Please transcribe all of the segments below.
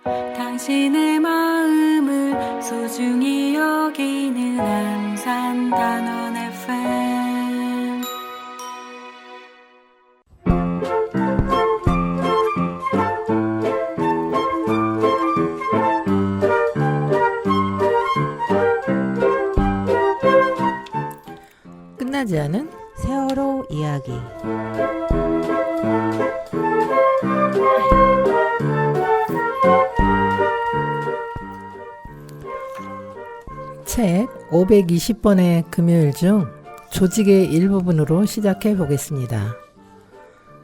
당신의 마음을 소중히 여기는 안산단원 FM. 끝나지 않은 세월호 이야기. 책 520번의 금요일 중 조직의 일부분으로 시작해 보겠습니다.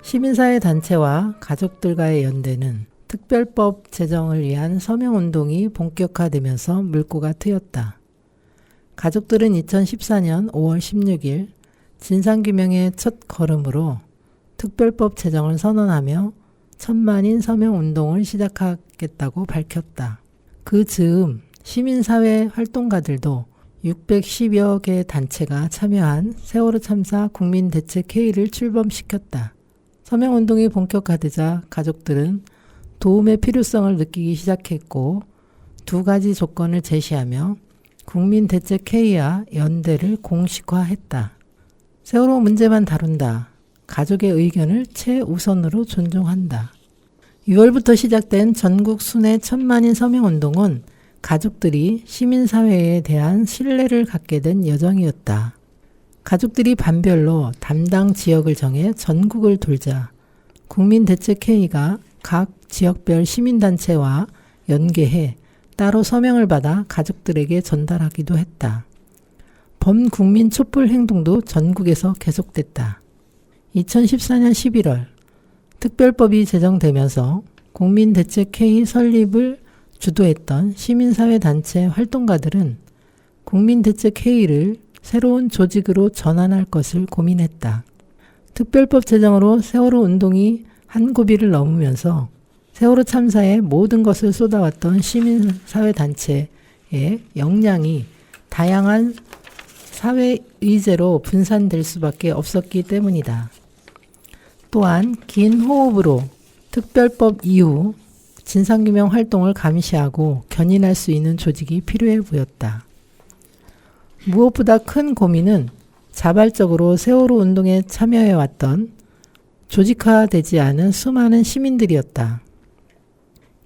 시민사회 단체와 가족들과의 연대는 특별법 제정을 위한 서명운동이 본격화되면서 물꼬가 트였다. 가족들은 2014년 5월 16일 진상규명의 첫 걸음으로 특별법 제정을 선언하며 천만인 서명운동을 시작하겠다고 밝혔다. 그 즈음 시민사회 활동가들도 610여 개 단체가 참여한 세월호 참사 국민대책회의를 출범시켰다. 서명운동이 본격화되자 가족들은 도움의 필요성을 느끼기 시작했고 두 가지 조건을 제시하며 국민대책회의와 연대를 공식화했다. 세월호 문제만 다룬다. 가족의 의견을 최우선으로 존중한다. 6월부터 시작된 전국 순회 천만인 서명운동은 가족들이 시민사회에 대한 신뢰를 갖게 된 여정이었다. 가족들이 반별로 담당 지역을 정해 전국을 돌자 국민대책회의가 각 지역별 시민단체와 연계해 따로 서명을 받아 가족들에게 전달하기도 했다. 범국민 촛불 행동도 전국에서 계속됐다. 2014년 11월 특별법이 제정되면서 국민대책회의 설립을 주도했던 시민사회 단체 활동가들은 국민대책회의를 새로운 조직으로 전환할 것을 고민했다. 특별법 제정으로 세월호 운동이 한 고비를 넘으면서 세월호 참사에 모든 것을 쏟아왔던 시민사회 단체의 역량이 다양한 사회 의제로 분산될 수밖에 없었기 때문이다. 또한 긴 호흡으로 특별법 이후 진상규명 활동을 감시하고 견인할 수 있는 조직이 필요해 보였다. 무엇보다 큰 고민은 자발적으로 세월호 운동에 참여해왔던 조직화되지 않은 수많은 시민들이었다.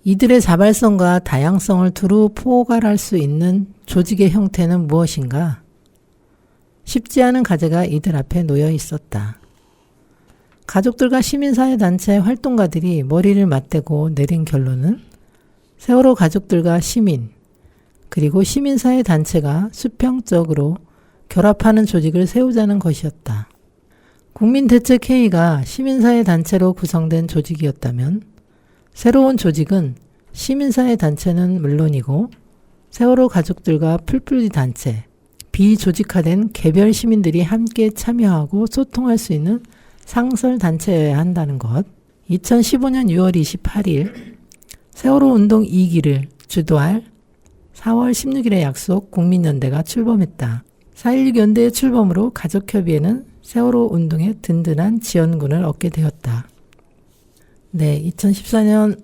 이들의 자발성과 다양성을 두루 포괄할 수 있는 조직의 형태는 무엇인가? 쉽지 않은 과제가 이들 앞에 놓여 있었다. 가족들과 시민사회 단체 활동가들이 머리를 맞대고 내린 결론은 세월호 가족들과 시민, 그리고 시민사회 단체가 수평적으로 결합하는 조직을 세우자는 것이었다. 국민대책회의가 시민사회 단체로 구성된 조직이었다면 새로운 조직은 시민사회 단체는 물론이고 세월호 가족들과 풀뿌리 단체, 비조직화된 개별 시민들이 함께 참여하고 소통할 수 있는 상설단체여야 한다는 것. 2015년 6월 28일 세월호 운동 2기를 주도할 4월 16일의 약속 국민연대가 출범했다. 4.16 연대의 출범으로 가족협의회는 세월호 운동의 든든한 지원군을 얻게 되었다. 네, 2014년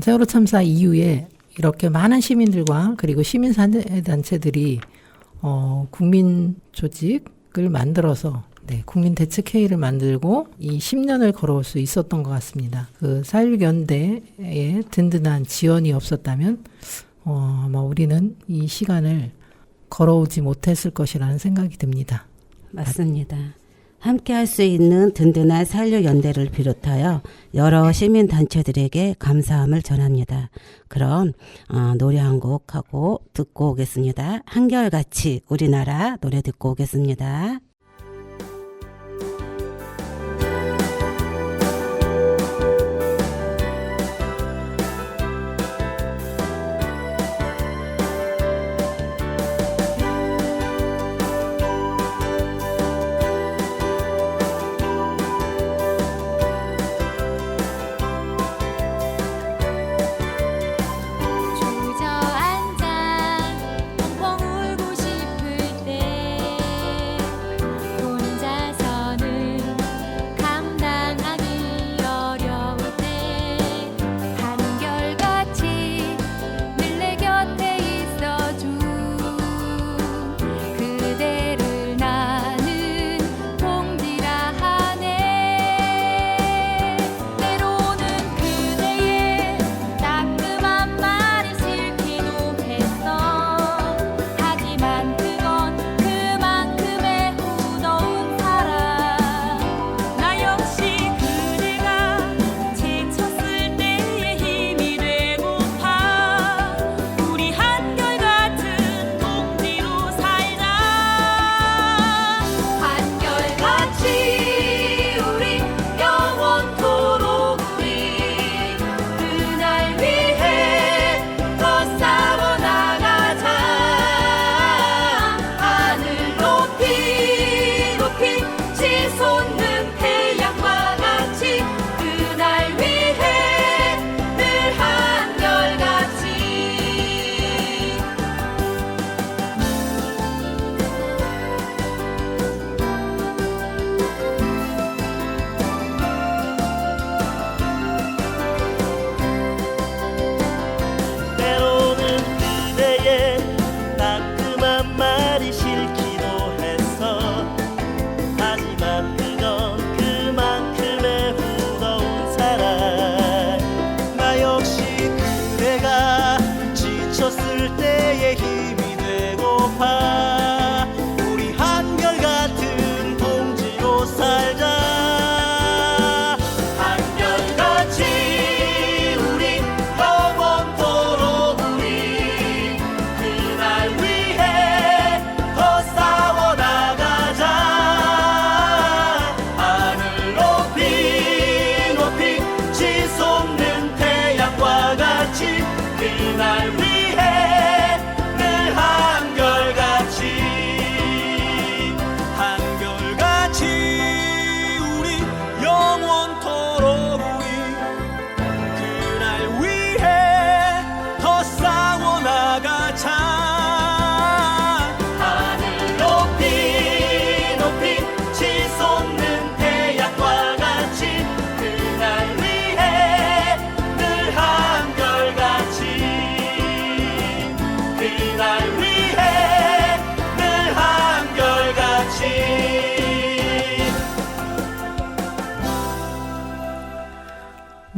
세월호 참사 이후에 이렇게 많은 시민들과 그리고 시민사회 단체들이 국민 조직을 만들어서 국민대책회의를 만들고 이 10년을 걸어올 수 있었던 것 같습니다. 그 4.16 연대의 든든한 지원이 없었다면 아마 우리는 이 시간을 걸어오지 못했을 것이라는 생각이 듭니다. 맞습니다. 함께 할 수 있는 든든한 4.16 연대를 비롯하여 여러 시민단체들에게 감사함을 전합니다. 그럼 노래 한 곡 하고 듣고 오겠습니다. 한결같이 우리나라 노래 듣고 오겠습니다. 주저앉아 펑펑 울고 싶을 때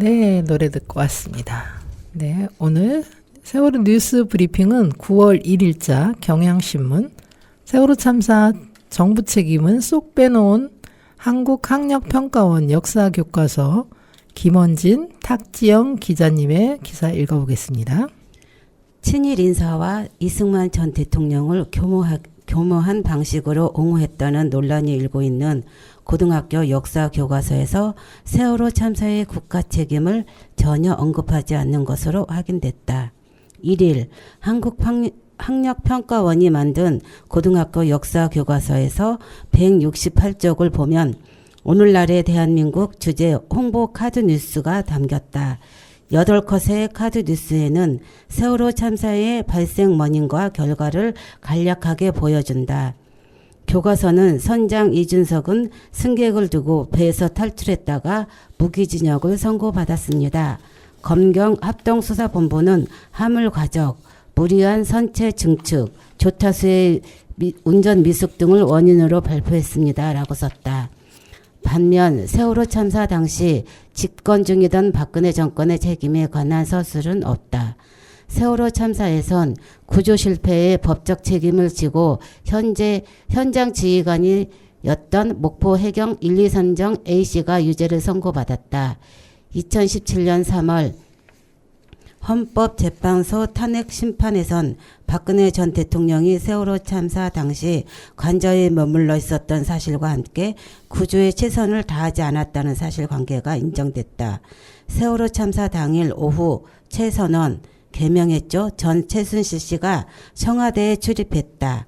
네, 노래 듣고 왔습니다. 네, 오늘 세월호 뉴스 브리핑은 9월 1일자 경향신문 세월호 참사 정부 책임은 쏙 빼놓은 한국학력평가원 역사교과서 김원진, 탁지영 기자님의 기사 읽어보겠습니다. 친일 인사와 이승만 전 대통령을 교모한 방식으로 옹호했다는 논란이 일고 있는 고등학교 역사 교과서에서 세월호 참사의 국가 책임을 전혀 언급하지 않는 것으로 확인됐다. 1일 한국학력평가원이 만든 고등학교 역사 교과서에서 168쪽을 보면 오늘날의 대한민국 주제 홍보 카드 뉴스가 담겼다. 8컷의 카드 뉴스에는 세월호 참사의 발생 원인과 결과를 간략하게 보여준다. 교과서는 선장 이준석은 승객을 두고 배에서 탈출했다가 무기징역을 선고받았습니다. 검경 합동수사본부는 화물과적, 무리한 선체 증축, 조타수의 운전 미숙 등을 원인으로 발표했습니다. 라고 썼다. 반면 세월호 참사 당시 집권 중이던 박근혜 정권의 책임에 관한 서술은 없다. 세월호 참사에선 구조 실패의 법적 책임을 지고 현재 현장 지휘관이었던 목포 해경 1, 2선정 A씨가 유죄를 선고받았다. 2017년 3월 헌법재판소 탄핵 심판에선 박근혜 전 대통령이 세월호 참사 당시 관저에 머물러 있었던 사실과 함께 구조에 최선을 다하지 않았다는 사실관계가 인정됐다. 세월호 참사 당일 오후 최선원 개명했죠. 전 최순실 씨가 청와대에 출입했다.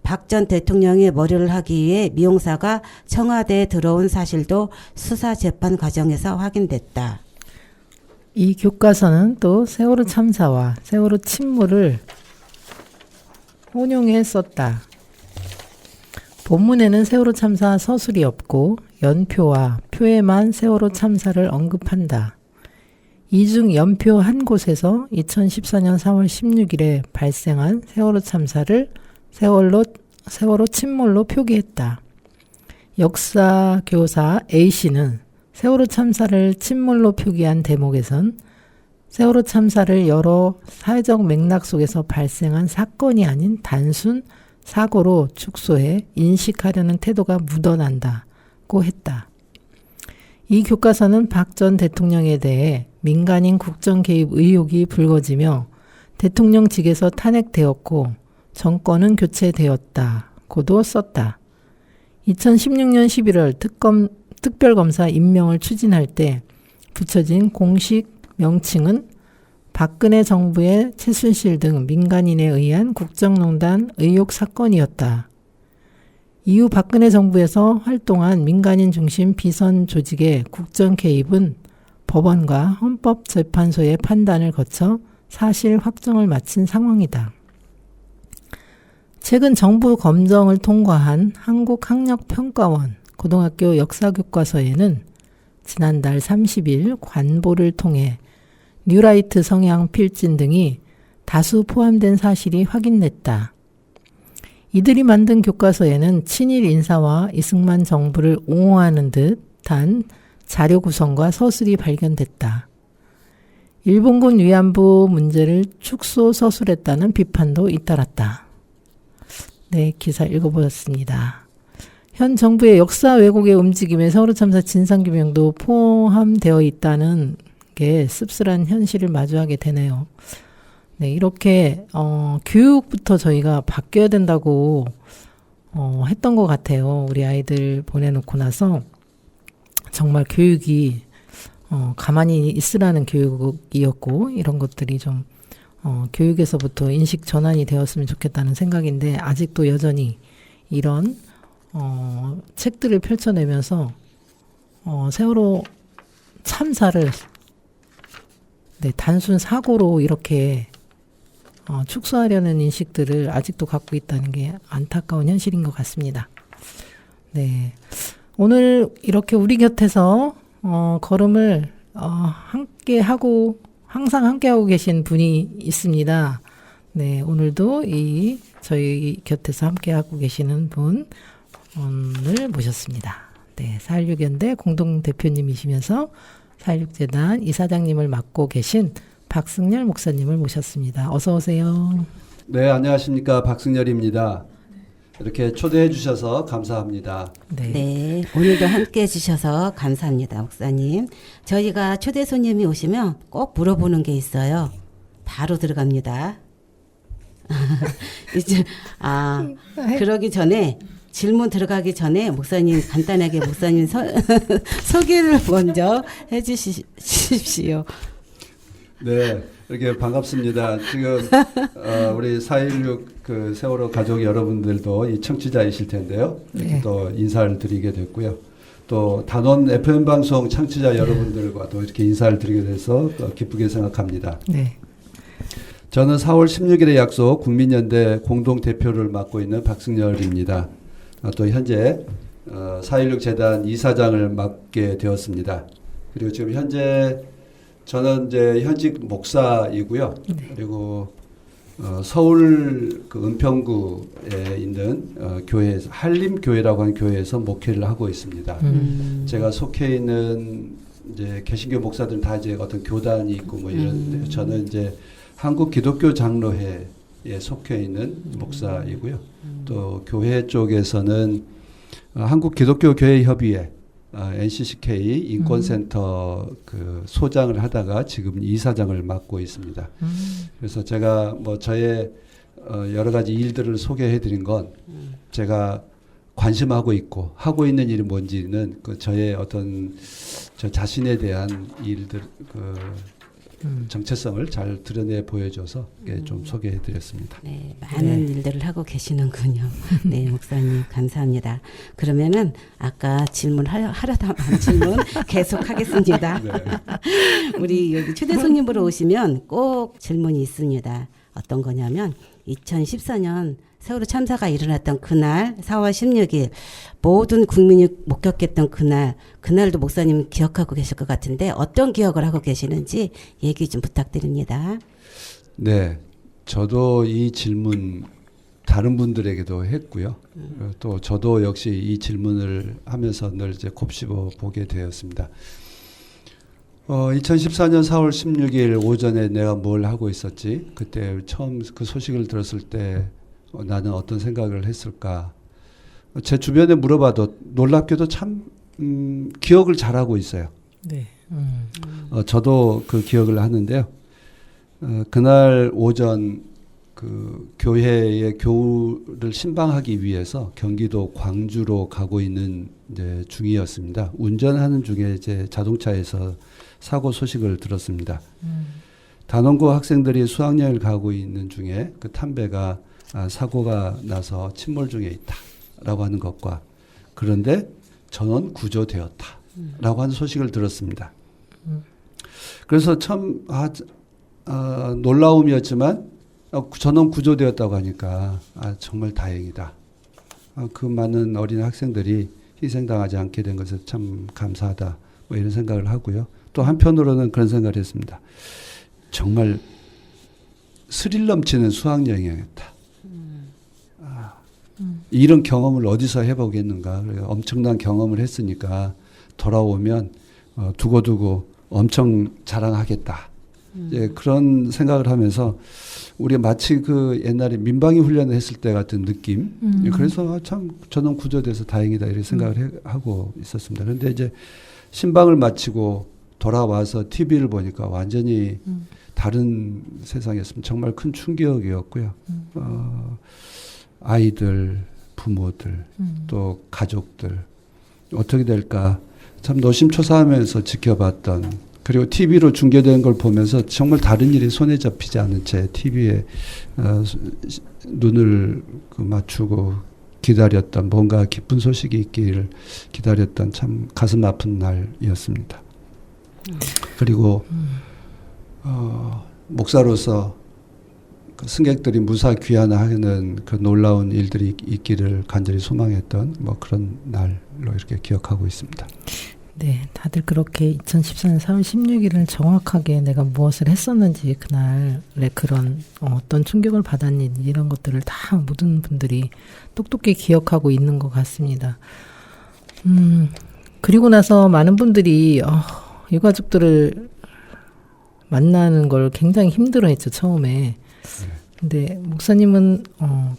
박 전 대통령의 머리를 하기 위해 미용사가 청와대에 들어온 사실도 수사 재판 과정에서 확인됐다. 이 교과서는 또 세월호 참사와 세월호 침몰을 혼용해 썼다. 본문에는 세월호 참사 서술이 없고 연표와 표에만 세월호 참사를 언급한다. 이중 연표 한 곳에서 2014년 4월 16일에 발생한 세월호 참사를 세월호 침몰로 표기했다. 역사교사 A씨는 세월호 참사를 침몰로 표기한 대목에선 세월호 참사를 여러 사회적 맥락 속에서 발생한 사건이 아닌 단순 사고로 축소해 인식하려는 태도가 묻어난다고 했다. 이 교과서는 박 전 대통령에 대해 민간인 국정 개입 의혹이 불거지며 대통령직에서 탄핵되었고 정권은 교체되었다고도 썼다. 2016년 11월 특별검사 임명을 추진할 때 붙여진 공식 명칭은 박근혜 정부의 최순실 등 민간인에 의한 국정농단 의혹 사건이었다. 이후 박근혜 정부에서 활동한 민간인 중심 비선 조직의 국정 개입은 법원과 헌법재판소의 판단을 거쳐 사실 확정을 마친 상황이다. 최근 정부 검정을 통과한 한국학력평가원 고등학교 역사교과서에는 지난달 30일 관보를 통해 뉴라이트 성향 필진 등이 다수 포함된 사실이 확인됐다. 이들이 만든 교과서에는 친일 인사와 이승만 정부를 옹호하는 듯한 자료 구성과 서술이 발견됐다. 일본군 위안부 문제를 축소 서술했다는 비판도 잇따랐다. 네, 기사 읽어보았습니다. 현 정부의 역사 왜곡의 움직임에 세월호 참사 진상규명도 포함되어 있다는 게 씁쓸한 현실을 마주하게 되네요. 네, 이렇게 교육부터 저희가 바뀌어야 된다고 했던 것 같아요. 우리 아이들 보내놓고 나서 정말 교육이 가만히 있으라는 교육이었고 이런 것들이 좀 교육에서부터 인식 전환이 되었으면 좋겠다는 생각인데 아직도 여전히 이런 책들을 펼쳐내면서 세월호 참사를 단순 사고로 이렇게 축소하려는 인식들을 아직도 갖고 있다는 게 안타까운 현실인 것 같습니다. 네, 오늘 이렇게 우리 곁에서 걸음을 함께 하고 항상 함께 하고 계신 분이 있습니다. 네, 오늘도 저희 곁에서 함께 하고 계시는 분을 모셨습니다. 네, 4.16연대 공동대표님이시면서 416재단 이사장님을 맡고 계신 박승열 목사님을 모셨습니다. 어서 오세요. 네, 안녕하십니까. 박승열입니다. 이렇게 초대해 주셔서 감사합니다. 네. 네, 오늘도 함께 해주셔서 감사합니다, 목사님. 저희가 초대 손님이 오시면 꼭 물어보는 게 있어요. 바로 들어갑니다. 이제 그러기 전에 질문 들어가기 전에 목사님 간단하게 목사님 소개를 먼저 해주십시오. 네, 이렇게 반갑습니다. 지금 우리 416 그 세월호 가족 여러분들도 이 청취자이실 텐데요. 이렇게 네. 또 인사를 드리게 됐고요. 또 단원 FM 방송 청취자 여러분들과도 이렇게 인사를 드리게 돼서 기쁘게 생각합니다. 네. 저는 4월 16일의 약속 국민연대 공동대표를 맡고 있는 박승열입니다. 또 현재 416 재단 이사장을 맡게 되었습니다. 그리고 지금 현재 저는 이제 현직 목사이고요. 네. 그리고 서울 그 은평구에 있는 교회에서 한림교회라고 하는 교회에서 목회를 하고 있습니다. 제가 속해 있는 이제 개신교 목사들은 다 이제 어떤 교단이 있고 뭐 이런데 저는 이제 한국 기독교 장로회에 속해 있는 목사이고요. 또 교회 쪽에서는 한국 기독교 교회 협의회 NCCK 인권센터 그 소장을 하다가 지금 이사장을 맡고 있습니다. 그래서 제가 뭐 저의 여러 가지 일들을 소개해 드린 건 제가 관심하고 있고 하고 있는 일이 뭔지는 그 저의 어떤 저 자신에 대한 일들 그 정체성을 잘 드러내 보여줘서 좀 소개해 드렸습니다. 네, 많은 일들을 하고 계시는군요. 네, 목사님 감사합니다. 그러면은 아까 하려다 한 질문 계속 하겠습니다. 네. 우리 여기 초대 손님으로 오시면 꼭 질문이 있습니다. 어떤 거냐면 2014년 세월호 참사가 일어났던 그날 4월 16일 모든 국민이 목격했던 그날도 목사님 기억하고 계실 것 같은데 어떤 기억을 하고 계시는지 얘기 좀 부탁드립니다. 네, 저도 이 질문 다른 분들에게도 했고요. 또 저도 역시 이 질문을 하면서 늘 이제 곱씹어 보게 되었습니다. 2014년 4월 16일 오전에 내가 뭘 하고 있었지? 그때 처음 그 소식을 들었을 때 나는 어떤 생각을 했을까? 제 주변에 물어봐도 놀랍게도 참 기억을 잘하고 있어요. 네. 저도 그 기억을 하는데요. 그날 오전 그 교회의 교우를 신방하기 위해서 경기도 광주로 가고 있는 이제 중이었습니다. 운전하는 중에 이제 자동차에서 사고 소식을 들었습니다. 단원고 학생들이 수학여행을 가고 있는 중에 그 탄배가 사고가 나서 침몰 중에 있다라고 하는 것과 그런데 전원 구조되었다라고 하는 소식을 들었습니다. 그래서 참 놀라움이었지만 전원 구조되었다고 하니까 정말 다행이다. 그 많은 어린 학생들이 희생당하지 않게 된 것에 참 감사하다. 뭐 이런 생각을 하고요. 또 한편으로는 그런 생각을 했습니다. 정말 스릴 넘치는 수학여행이었다. 이런 경험을 어디서 해보겠는가. 엄청난 경험을 했으니까 돌아오면 두고두고 엄청 자랑하겠다. 예, 그런 생각을 하면서 우리가 마치 그 옛날에 민방위 훈련을 했을 때 같은 느낌. 그래서 참 저는 구조돼서 다행이다 이렇게 생각을 하고 있었습니다. 그런데 이제 신방을 마치고 돌아와서 TV를 보니까 완전히 다른 세상이었습니다. 정말 큰 충격이었고요. 아이들, 부모들, 또 가족들 어떻게 될까 참 노심초사하면서 지켜봤던 그리고 TV로 중계되는 걸 보면서 정말 다른 일이 손에 잡히지 않은 채 TV에 눈을 맞추고 기다렸던 뭔가 기쁜 소식이 있기를 기다렸던 참 가슴 아픈 날이었습니다. 그리고 목사로서 그 승객들이 무사 귀환하는 그 놀라운 일들이 있기를 간절히 소망했던 뭐 그런 날로 이렇게 기억하고 있습니다. 네, 다들 그렇게 2014년 4월 16일을 정확하게 내가 무엇을 했었는지 그날의 그런 어떤 충격을 받았는지 이런 것들을 다 모든 분들이 똑똑히 기억하고 있는 것 같습니다. 그리고 나서 많은 분들이 유가족들을 만나는 걸 굉장히 힘들어했죠, 처음에. 근데 목사님은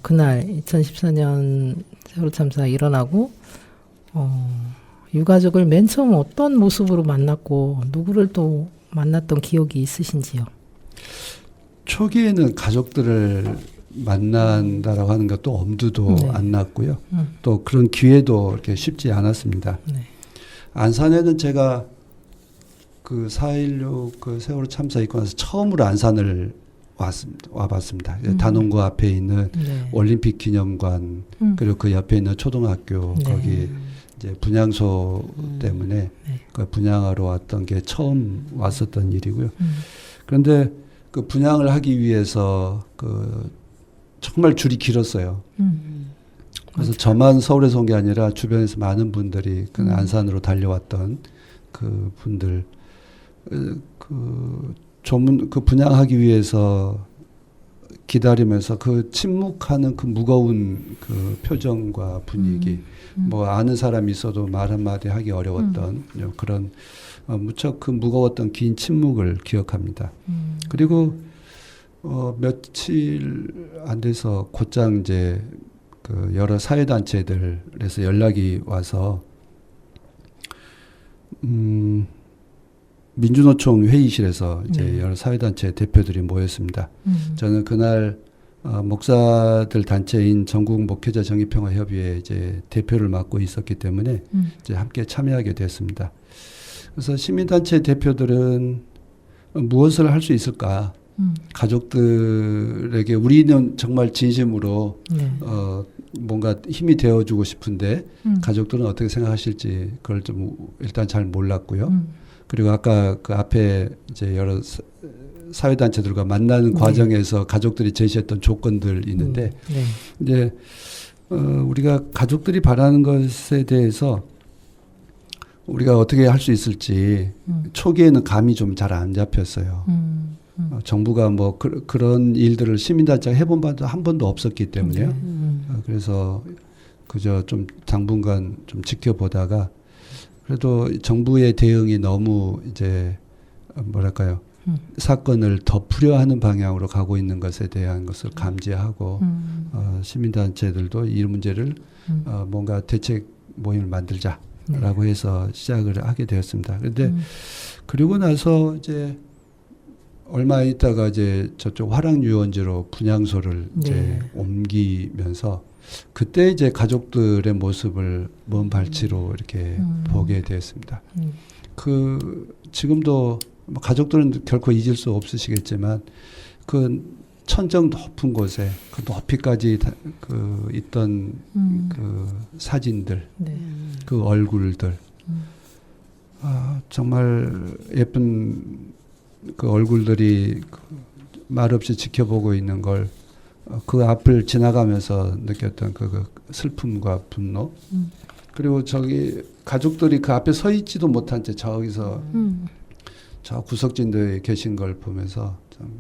그날 2014년 세월호 참사가 일어나고 유가족을 맨 처음 어떤 모습으로 만났고 누구를 또 만났던 기억이 있으신지요? 초기에는 가족들을 만난다라고 하는 것도 엄두도 네. 안 났고요. 또 그런 기회도 이렇게 쉽지 않았습니다. 네. 안산에는 제가 그 4.16 그 세월호 참사 있고 나서 처음으로 안산을 와봤습니다. 단원고 앞에 있는 네. 올림픽 기념관 그리고 그 옆에 있는 초등학교 네. 거기 이제 분향소 때문에 네. 그 분향하러 왔던 게 처음 왔었던 일이고요. 그런데 그 분향을 하기 위해서 그 정말 줄이 길었어요. 그래서 저만 서울에서 온 게 아니라 주변에서 많은 분들이 그 안산으로 달려왔던 그 분들 그 분향하기 위해서 기다리면서 그 침묵하는 그 무거운 그 표정과 분위기 뭐 아는 사람이 있어도 말 한마디 하기 어려웠던 그런 무척 그 무거웠던 긴 침묵을 기억합니다. 그리고 며칠 안 돼서 곧장 이제 그 여러 사회단체들에서 연락이 와서 민주노총 회의실에서 이제 여러 사회단체 대표들이 모였습니다. 저는 그날 목사들 단체인 전국 목회자 정의평화협의회 이제 대표를 맡고 있었기 때문에 이제 함께 참여하게 됐습니다. 그래서 시민단체 대표들은 무엇을 할 수 있을까? 가족들에게 우리는 정말 진심으로 네. 뭔가 힘이 되어주고 싶은데 가족들은 어떻게 생각하실지 그걸 좀 일단 잘 몰랐고요. 그리고 아까 그 앞에 이제 여러 사회단체들과 만나는 과정에서 가족들이 제시했던 조건들 있는데 네. 이제 우리가 가족들이 바라는 것에 대해서 우리가 어떻게 할 수 있을지 초기에는 감이 좀 잘 안 잡혔어요. 정부가 뭐 그런 일들을 시민단체가 해본 바도 한 번도 없었기 때문에요. 그래서 그저 좀 당분간 좀 지켜보다가 그래도 정부의 대응이 너무 이제 뭐랄까요 사건을 덮으려 하는 방향으로 가고 있는 것에 대한 것을 감지하고 시민단체들도 이 문제를 뭔가 대책 모임을 만들자라고 해서 시작을 하게 되었습니다. 그런데 그리고 나서 이제 얼마 있다가 이제 저쪽 화랑유원지로 분향소를 이제 옮기면서 그때 이제 가족들의 모습을 먼 발치로 이렇게 보게 되었습니다. 그 지금도 가족들은 결코 잊을 수 없으시겠지만 그 천정 높은 곳에 그 높이까지 그 있던 그 사진들, 그 얼굴들, 정말 예쁜 그 얼굴들이 말없이 지켜보고 있는 걸 그 앞을 지나가면서 느꼈던 그 슬픔과 분노 그리고 저기 가족들이 그 앞에 서 있지도 못한 채 저기서 저 구석진들에 계신 걸 보면서 참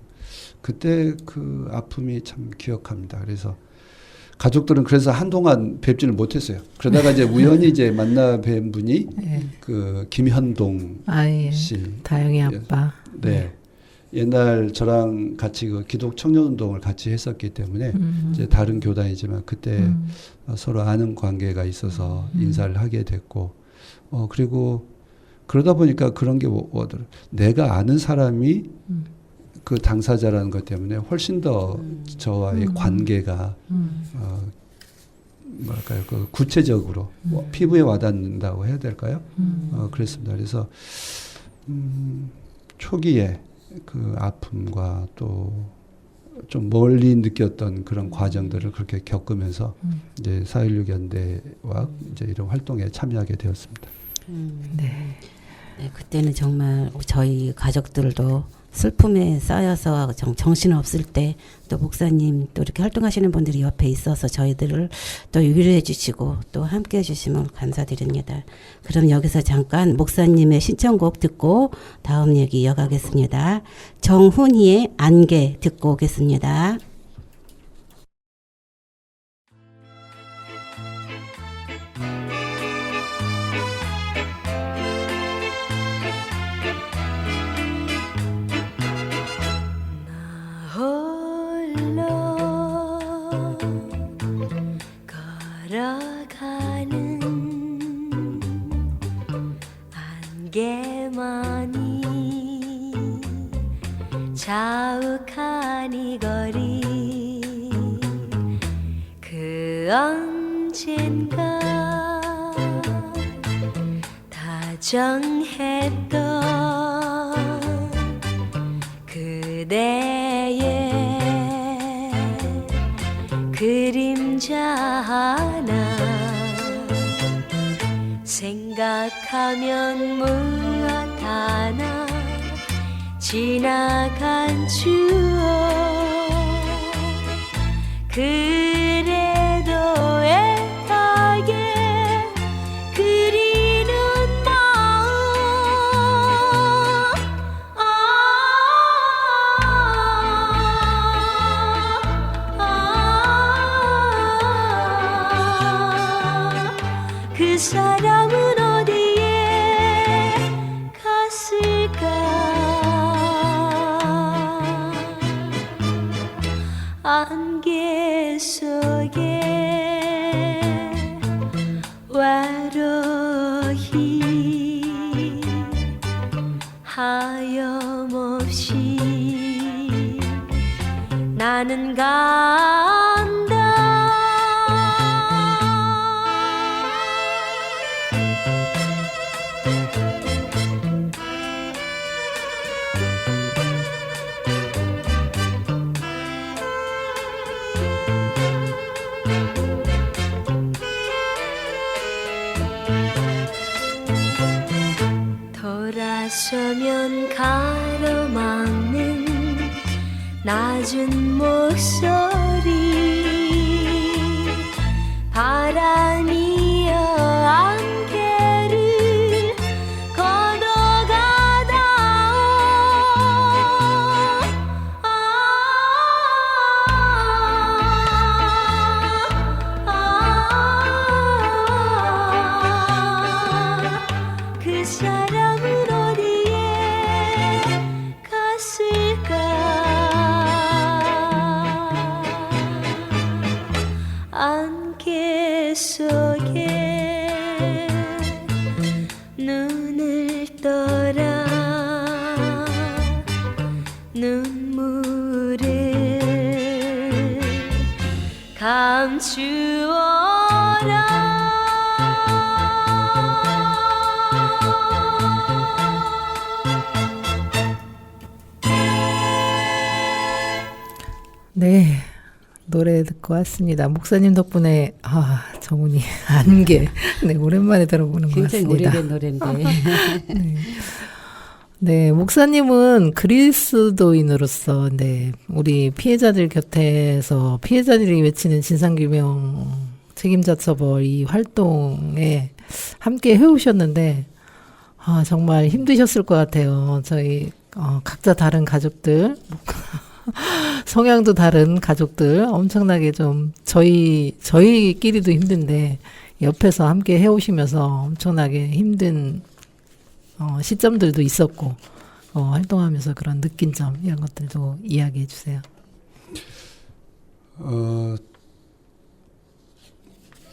그때 그 아픔이 참 기억합니다. 그래서 가족들은 그래서 한동안 뵙지를 못했어요. 그러다가 이제 우연히 이제 만나 뵌 분이 그 김현동 씨, 다영이 아빠. 네. 옛날 저랑 같이 그 기독 청년운동을 같이 했었기 때문에 이제 다른 교단이지만 그때 서로 아는 관계가 있어서 인사를 하게 됐고 그리고 그러다 보니까 그런 게 오더라고요. 내가 아는 사람이 그 당사자라는 것 때문에 훨씬 더 저와의 관계가 뭐랄까요, 그 구체적으로 피부에 와닿는다고 해야 될까요? 그랬습니다. 그래서 초기에 그 아픔과 또 좀 멀리 느꼈던 그런 과정들을 그렇게 겪으면서 이제 4.16 연대와 이제 이런 활동에 참여하게 되었습니다. 네, 그때는 정말 저희 가족들도 슬픔에 쌓여서 정신없을 때 또 목사님 또 이렇게 활동하시는 분들이 옆에 있어서 저희들을 또 위로해 주시고 또 함께 해 주시면 감사드립니다. 그럼 여기서 잠깐 목사님의 신청곡 듣고 다음 얘기 이어가겠습니다. 정훈이의 안개 듣고 오겠습니다. 길로 걸어가는 안개만이 자욱한 이 거리 그 언젠가 다정했던 그대의 그림자 하나 생각하면 무엇 하나 지나간 추억 그래도 애타게 그리는 마음 그 사람은 어디에 갔을까 안개 속에 외로이 하염없이 나는 간다 돌아서면 가로막는 낮은 목소리 바람이여 안개를 걷어가다 그 사람은 어디에 갔을까 안개 속에 눈을 떠라 눈물을 감추어라 네, 노래 듣고 왔습니다. 목사님 덕분에 정훈이 안개 네, 오랜만에 들어보는 것 굉장히 같습니다. 오래된 노래인데. 네. 네, 목사님은 그리스도인으로서 네, 우리 피해자들 곁에서 피해자들이 외치는 진상규명 책임자 처벌 이 활동에 함께 해오셨는데 정말 힘드셨을 것 같아요. 저희 각자 다른 가족들 성향도 다른 가족들 엄청나게 좀 저희끼리도 힘든데 옆에서 함께 해오시면서 엄청나게 힘든 시점들도 있었고 활동하면서 그런 느낀 점 이런 것들도 이야기해 주세요.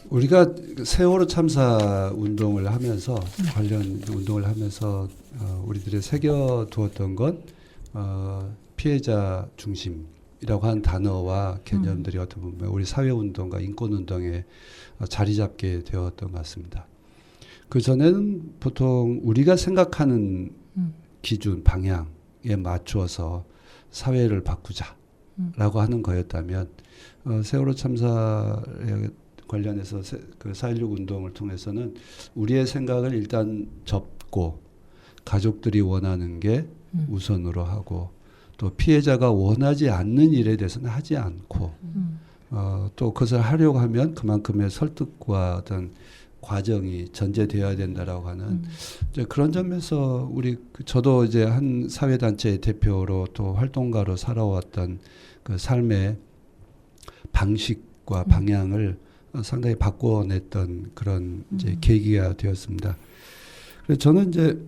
우리가 세월호 참사 운동을 하면서 관련 운동을 하면서 우리들이 새겨두었던 건 피해자 중심이라고 하는 단어와 개념들이 어떻게 보면 우리 사회운동과 인권운동에 자리 잡게 되었던 것 같습니다. 그 전에는 보통 우리가 생각하는 기준, 방향에 맞추어서 사회를 바꾸자라고 하는 거였다면 세월호 참사에 관련해서 그 4.16 운동을 통해서는 우리의 생각을 일단 접고 가족들이 원하는 게 우선으로 하고 또 피해자가 원하지 않는 일에 대해서는 하지 않고 또 그것을 하려고 하면 그만큼의 설득과 어떤 과정이 전제되어야 된다라고 하는 이제 그런 점에서 저도 이제 한 사회단체의 대표로 또 활동가로 살아왔던 그 삶의 방식과 방향을 상당히 바꿔냈던 그런 이제 계기가 되었습니다. 그래서 저는 이제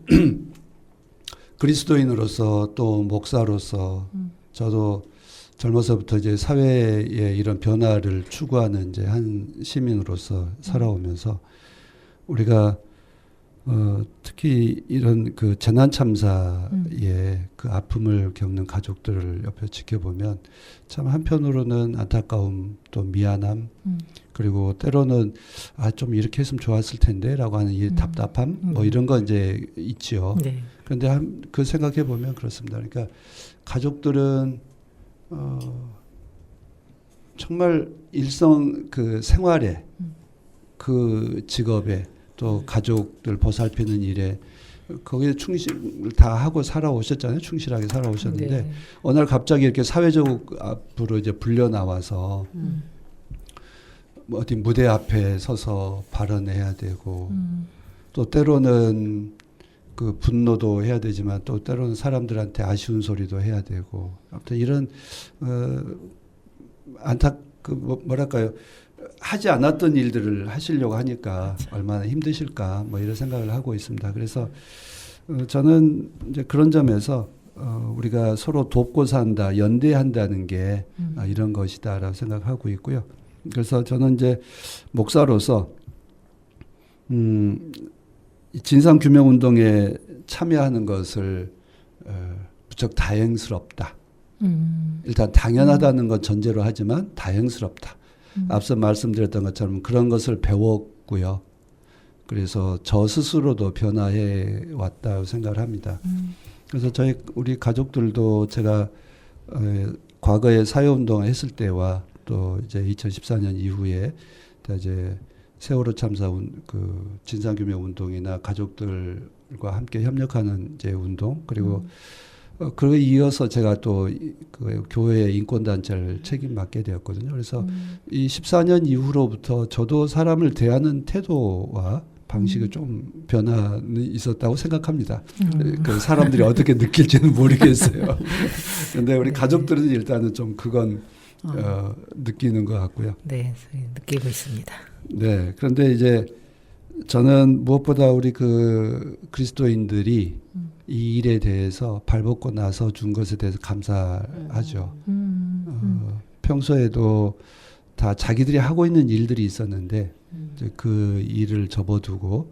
그리스도인으로서 또 목사로서 저도 젊어서부터 이제 사회의 이런 변화를 추구하는 이제 한 시민으로서 살아오면서 우리가 특히 이런 그 재난 참사의 그 아픔을 겪는 가족들을 옆에 지켜보면 참 한편으로는 안타까움 또 미안함 그리고 때로는 좀 이렇게 했으면 좋았을 텐데라고 하는 이 답답함 뭐 이런 거 이제 있지요. 네. 그런데 그 생각해 보면 그렇습니다. 그러니까 가족들은 정말 일성 그 생활에 그 직업에 또 가족들 보살피는 일에 거기에 충실을 다 하고 살아오셨잖아요. 충실하게 살아오셨는데 네. 어느 날 갑자기 이렇게 사회적 앞으로 이제 불려 나와서 뭐 어디 무대 앞에 서서 발언해야 되고 또 때로는 그 분노도 해야 되지만 또 때로는 사람들한테 아쉬운 소리도 해야 되고 아무튼 이런 뭐랄까요 하지 않았던 일들을 하시려고 하니까 얼마나 힘드실까 뭐 이런 생각을 하고 있습니다. 그래서 저는 이제 그런 점에서 우리가 서로 돕고 산다, 연대한다는 게 이런 것이다라고 생각하고 있고요. 그래서 저는 이제 목사로서 진상규명운동에 참여하는 것을 무척 다행스럽다. 일단 당연하다는 건 전제로 하지만 다행스럽다. 앞서 말씀드렸던 것처럼 그런 것을 배웠고요. 그래서 저 스스로도 변화해 왔다고 생각을 합니다. 그래서 우리 가족들도 제가 과거에 사회운동을 했을 때와 또 이제 2014년 이후에 이제 세월호 참사 그 진상규명 운동이나 가족들과 함께 협력하는 이제 운동 그리고 그에 이어서 제가 또 그 교회 인권단체를 책임맡게 되었거든요. 그래서 이 14년 이후로부터 저도 사람을 대하는 태도와 방식이 좀 변화는 있었다고 생각합니다. 그 사람들이 어떻게 느낄지는 모르겠어요. 그런데 우리 가족들은 일단은 좀 그건 느끼는 것 같고요. 네, 느끼고 있습니다. 네, 그런데 이제 저는 무엇보다 우리 그 그리스도인들이 이 일에 대해서 발벗고 나서 준 것에 대해서 감사하죠. 평소에도 다 자기들이 하고 있는 일들이 있었는데 이제 그 일을 접어두고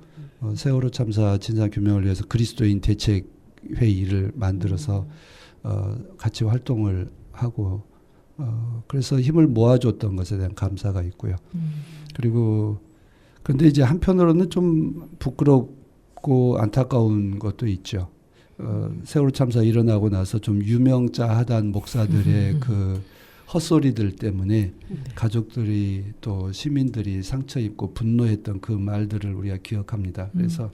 세월호 참사 진상규명을 위해서 그리스도인 대책회의를 만들어서 같이 활동을 하고 그래서 힘을 모아줬던 것에 대한 감사가 있고요. 그리고 그런데 이제 한편으로는 좀 부끄럽고 안타까운 것도 있죠. 세월호 참사 일어나고 나서 좀 유명자하단 목사들의 그 헛소리들 때문에 가족들이 또 시민들이 상처 입고 분노했던 그 말들을 우리가 기억합니다. 그래서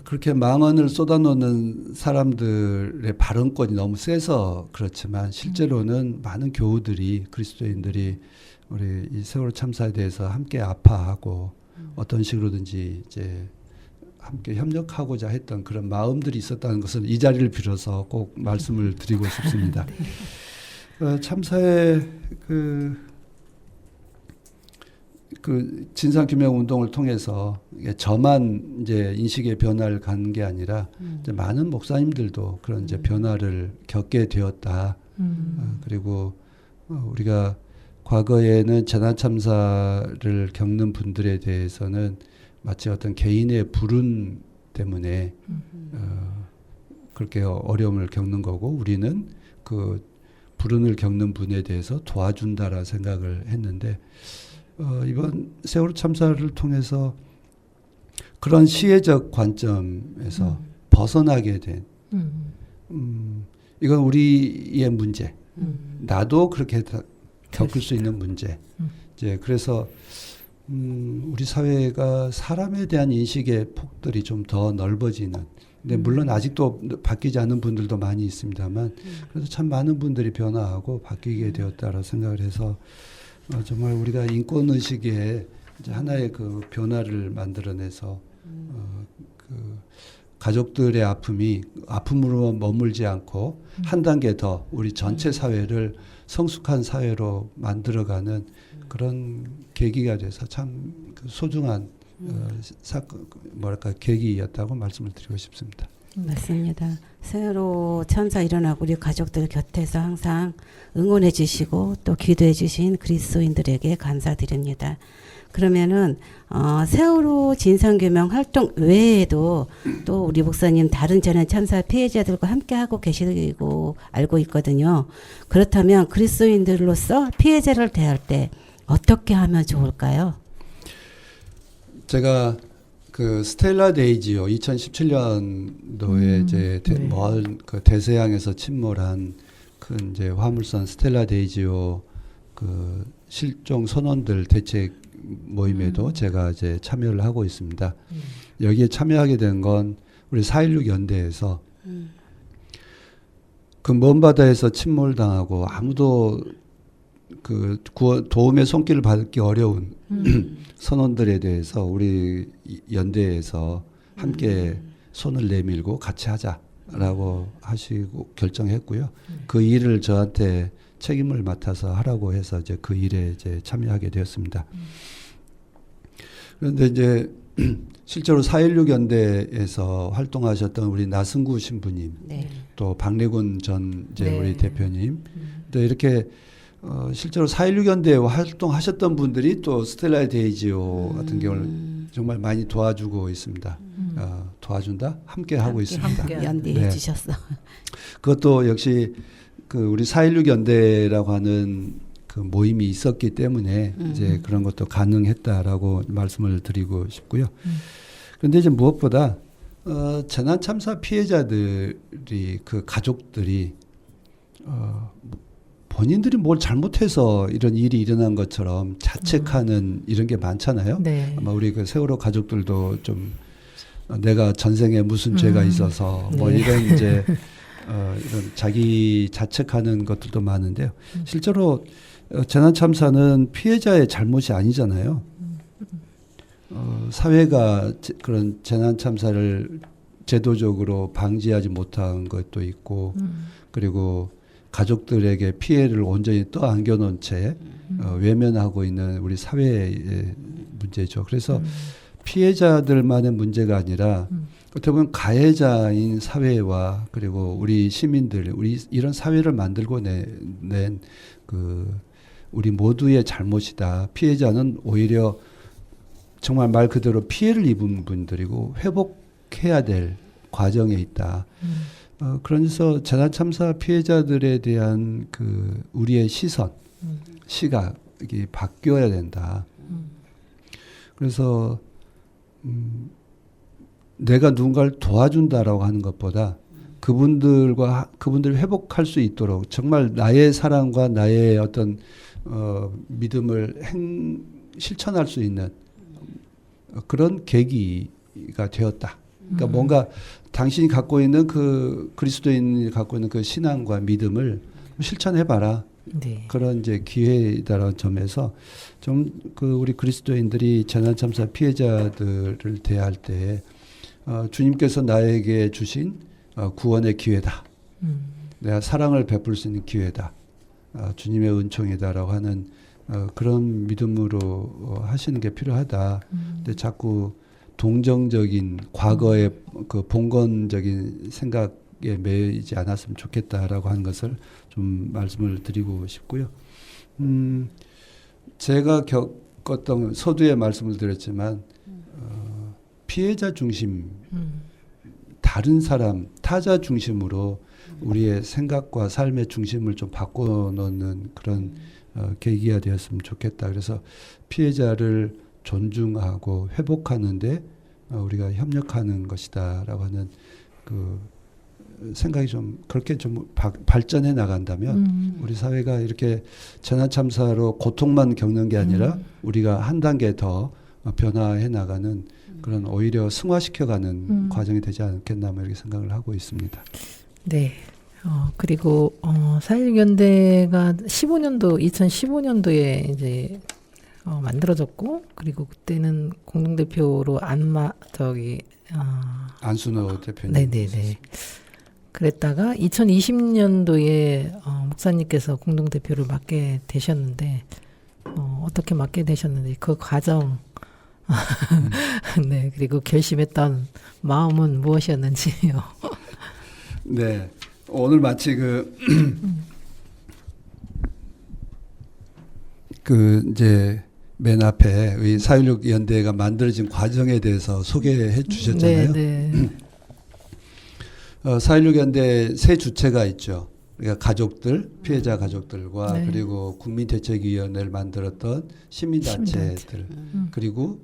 그렇게 망언을 쏟아놓는 사람들의 발언권이 너무 세서 그렇지만 실제로는 많은 교우들이 그리스도인들이 우리 이 세월호 참사에 대해서 함께 아파하고 어떤 식으로든지 이제 함께 협력하고자 했던 그런 마음들이 있었다는 것을 이 자리를 빌어서 꼭 말씀을 드리고 싶습니다. 참사의 그 진상규명 운동을 통해서 저만 이제 인식의 변화를 가는 게 아니라 이제 많은 목사님들도 그런 이제 변화를 겪게 되었다. 그리고 우리가 과거에는 재난 참사를 겪는 분들에 대해서는 마치 어떤 개인의 불운 때문에 그렇게 어려움을 겪는 거고 우리는 그 불운을 겪는 분에 대해서 도와준다라는 생각을 했는데 이번 세월호 참사를 통해서 그런 시혜적 관점에서 벗어나게 된 이건 우리의 문제 나도 그렇게 겪을 수 있는 문제 이제 그래서 우리 사회가 사람에 대한 인식의 폭들이 좀 더 넓어지는 근데 물론 아직도 바뀌지 않은 분들도 많이 있습니다만 그래서 참 많은 분들이 변화하고 바뀌게 되었다라고 생각을 해서 정말 우리가 인권의식에 이제 하나의 그 변화를 만들어내서 그 가족들의 아픔으로 머물지 않고 한 단계 더 우리 전체 사회를 성숙한 사회로 만들어가는 그런 계기가 돼서 참 소중한 계기였다고 말씀을 드리고 싶습니다. 맞습니다. 새로 참사 일어나고 우리 가족들 곁에서 항상 응원해 주시고 또 기도해 주신 그리스도인들에게 감사드립니다. 그러면은 세월호 진상규명 활동 외에도 또 우리 목사님 다른 재난 참사 피해자들과 함께 하고 계시고 알고 있거든요. 그렇다면 그리스도인들로서 피해자를 대할 때 어떻게 하면 좋을까요? 제가 그 스텔라 데이지오 2017년도에 이제 그 대서양에서 침몰한 그 이제 화물선 스텔라 데이지오 그 실종 선원들 대책 모임에도 제가 이제 참여를 하고 있습니다. 여기에 참여하게 된 건 우리 4.16 연대에서 그 먼 바다에서 침몰당하고 아무도 그 도움의 손길을 받기 어려운 선원들에 대해서 우리 연대에서 함께 손을 내밀고 같이 하자라고 하시고 결정했고요. 그 일을 저한테 책임을 맡아서 하라고 해서 이제 그 일에 이제 참여하게 되었습니다. 그런데 이제 실제로 4.16 연대에서 활동하셨던 우리 나승구 신부님, 네. 또 박래군 전 이제 네. 우리 대표님, 또 이렇게 실제로 4.16 연대에 활동하셨던 분들이 또 스텔라 데이지오 같은 경우를 정말 많이 도와주고 있습니다. 도와준다? 함께 하고 있습니다. 함께 연대해 네. 주셨어. 그것도 역시 그 우리 4.16 연대라고 하는 그 모임이 있었기 때문에 이제 그런 것도 가능했다라고 말씀을 드리고 싶고요. 그런데 이제 무엇보다 재난 참사 피해자들이 그 가족들이 본인들이 뭘 잘못해서 이런 일이 일어난 것처럼 자책하는 이런 게 많잖아요. 네. 아마 우리 그 세월호 가족들도 좀 내가 전생에 무슨 죄가 있어서 뭐 네. 이런 이제 이런 자기 자책하는 것들도 많은데요. 실제로 재난 참사는 피해자의 잘못이 아니잖아요. 사회가 그런 재난 참사를 제도적으로 방지하지 못한 것도 있고, 그리고 가족들에게 피해를 온전히 떠안겨 놓은 채 외면하고 있는 우리 사회의 문제죠. 그래서 피해자들만의 문제가 아니라 어떻게 보면 가해자인 사회와 그리고 우리 시민들, 우리 이런 사회를 만들고 낸 그 우리 모두의 잘못이다. 피해자는 오히려 정말 말 그대로 피해를 입은 분들이고 회복해야 될 과정에 있다. 그래서 재난 참사 피해자들에 대한 그 우리의 시선, 시각이 바뀌어야 된다. 그래서 내가 누군가를 도와준다라고 하는 것보다 그분들을 회복할 수 있도록 정말 나의 사랑과 나의 어떤 믿음을 실천할 수 있는 그런 계기가 되었다. 그러니까 뭔가 당신이 갖고 있는 그 그리스도인이 갖고 있는 그 신앙과 믿음을 실천해봐라. 네. 그런 이제 기회다라는 점에서 좀 그 우리 그리스도인들이 재난참사 피해자들을 대할 때 주님께서 나에게 주신 구원의 기회다. 내가 사랑을 베풀 수 있는 기회다. 주님의 은총이다라고 하는 그런 믿음으로 하시는 게 필요하다. 근데 자꾸 동정적인 과거의 그 봉건적인 생각에 매이지 않았으면 좋겠다라고 하는 것을 좀 말씀을 드리고 싶고요. 제가 겪었던 서두에 말씀을 드렸지만 피해자 중심, 다른 사람, 타자 중심으로 우리의 생각과 삶의 중심을 좀 바꿔놓는 그런 계기가 되었으면 좋겠다. 그래서 피해자를 존중하고 회복하는데 우리가 협력하는 것이다라고 하는 그 생각이 좀 그렇게 좀 발전해 나간다면 우리 사회가 이렇게 재난 참사로 고통만 겪는 게 아니라 우리가 한 단계 더 변화해 나가는 그런 오히려 승화시켜가는 과정이 되지 않겠나 뭐 이렇게 생각을 하고 있습니다. 네. 그리고 4.16 연대가 2015년도에 이제 만들어졌고, 그리고 그때는 공동대표로 안순호 대표님. 네네네. 그랬다가 2020년도에 목사님께서 공동대표를 맡게 되셨는데, 어떻게 맡게 되셨는지 그 과정, 네, 그리고 결심했던 마음은 무엇이었는지요. 네. 오늘 마치 이제 맨 앞에 이 4.16 연대가 만들어진 과정에 대해서 소개해 주셨잖아요. 네. 4.16 연대 세 주체가 있죠. 그러니까 가족들, 피해자 가족들과 네. 그리고 국민대책위원회를 만들었던 시민단체들 그리고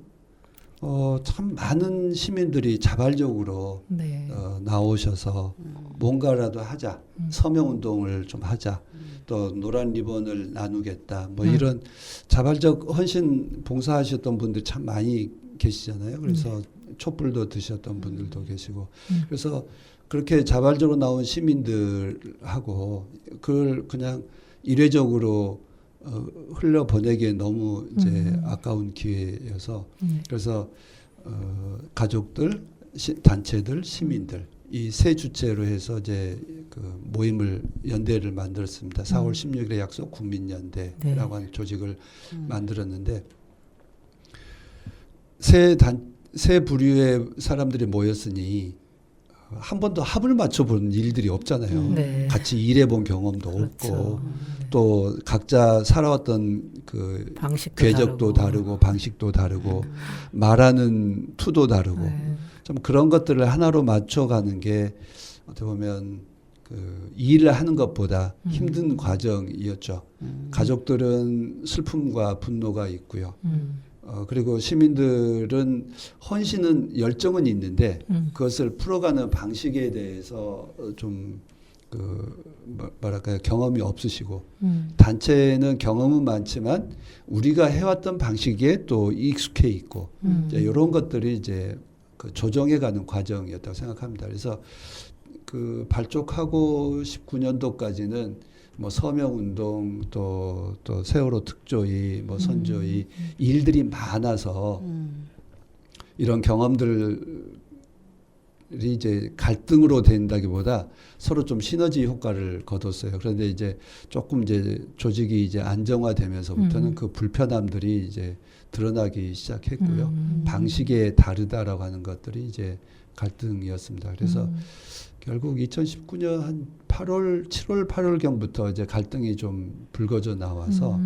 참 많은 시민들이 자발적으로 네. 나오셔서 뭔가라도 하자, 서명운동을 좀 하자, 또 노란 리본을 나누겠다, 뭐 이런 자발적 헌신 봉사하셨던 분들 참 많이 계시잖아요. 그래서 촛불도 드셨던 분들도 계시고, 그래서 그렇게 자발적으로 나온 시민들하고 그걸 그냥 일회적으로 흘려보내기에 너무 이제 아까운 기회여서 그래서 가족들, 단체들, 시민들 이 세 주체로 해서 이제 그 모임을 연대를 만들었습니다. 4월 16일에 약속 국민연대라고 하는 조직을 만들었는데 세 부류의 사람들이 모였으니 한 번도 합을 맞춰본 일들이 없잖아요. 네. 같이 일해본 경험도 그렇죠. 없고 또 각자 살아왔던 그 방식도 궤적도 다르고 방식도 다르고 말하는 투도 다르고 네. 좀 그런 것들을 하나로 맞춰가는 게 어떻게 보면 그 일을 하는 것보다 힘든 과정이었죠. 가족들은 슬픔과 분노가 있고요. 그리고 시민들은 헌신은 열정은 있는데 그것을 풀어가는 방식에 대해서 좀 뭐랄까요 경험이 없으시고 단체는 경험은 많지만 우리가 해왔던 방식에 또 익숙해 있고 이제 이런 것들이 이제 그 조정해가는 과정이었다고 생각합니다. 그래서 그 발족하고 19년도까지는 뭐 서명운동 또 세월호 특조위 뭐 선조위 일들이 많아서 이런 경험들이 이제 갈등으로 된다기보다 서로 좀 시너지 효과를 거뒀어요. 그런데 이제 조금 이제 조직이 이제 안정화되면서부터는 그 불편함들이 이제 드러나기 시작했고요. 방식이 다르다라고 하는 것들이 이제 갈등이었습니다. 그래서 결국 2019년 한 7월 8월경부터 이제 갈등이 좀 불거져 나와서